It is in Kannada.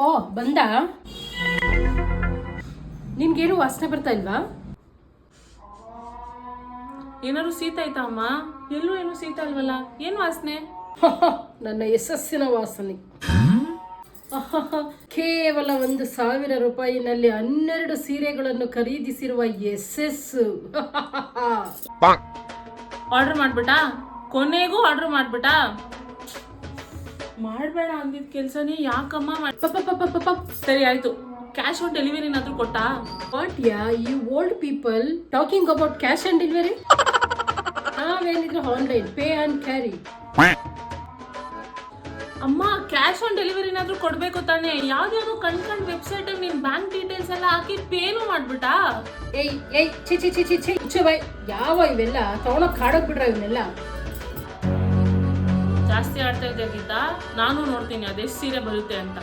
ಓ ಬಂದ. ನಿನ್ಗೇನು ವಾಸನೆ ಬರ್ತಾ ಇಲ್ವಾ? ಏನಾದ್ರು ಶೀತ ಆಯ್ತಾ ಅಮ್ಮ? ಎಲ್ಲೂ ಏನು ಶೀತ ಅಲ್ವಲ್ಲ, ಏನ್ ವಾಸನೆ? ನನ್ನ ಯಶಸ್ಸಿನ ವಾಸನೆ. ಕೇವಲ 1,000 ರೂಪಾಯಿನಲ್ಲಿ 12 ಸೀರೆಗಳನ್ನು ಖರೀದಿಸಿರುವ ಯಶಸ್ಸು. ಆರ್ಡರ್ ಮಾಡ್ಬಿಟ್ಟಾ? ಕೊನೆಗೂ ಆರ್ಡರ್ ಮಾಡ್ಬಿಟ್ಟಾ? ಮಾಡ್ಬೇಡ ಅಂದಿದ್ ಕೆಲ್ಸನೇ ಯಾಕಮ್ಮ ಸರಿ ಆಯ್ತು, ಕ್ಯಾಶ್ ಆನ್ ಡೆಲಿವರಿನಾದ್ರೂ ಕೊಟ್ಟಾ? What yeah, you old people talking about cash and delivery? ನಾವೇನಿದ್ರು ಆನ್ಲೈನ್ ಪೇ ಅಂಡ್ ಕ್ಯಾರಿ. ಅಮ್ಮ ಕ್ಯಾಶ್ ಆನ್ ಡೆಲಿವರಿನಾದ್ರೂ ಕೊಡ್ಬೇಕು ತಾನೆ? ಯಾವ್ದಾದ್ರು ಕಣ್ ವೆಬ್ಸೈಟ್ ನಿನ್ ಬ್ಯಾಂಕ್ ಡೀಟೇಲ್ಸ್ ಎಲ್ಲ ಹಾಕಿ ಪೇನು ಮಾಡ್ಬಿಟ್ಟಾ? ಏಯ್ ಚಿ ಬೈ, ಯಾವ ಇವೆಲ್ಲ ತಗೊಳಕ್ ಕಾಡಕ್ ಬಿಡ್ರ ಇವನ್ನೆಲ್ಲ. ಜಾಸ್ತಿ ಆಡ್ತಾ ಇದ್ದೆ ಗೀತಾ, ನಾನು ನೋಡ್ತೀನಿ ಅದೆಷ್ಟು ಸೀರೆ ಬರುತ್ತೆ ಅಂತ.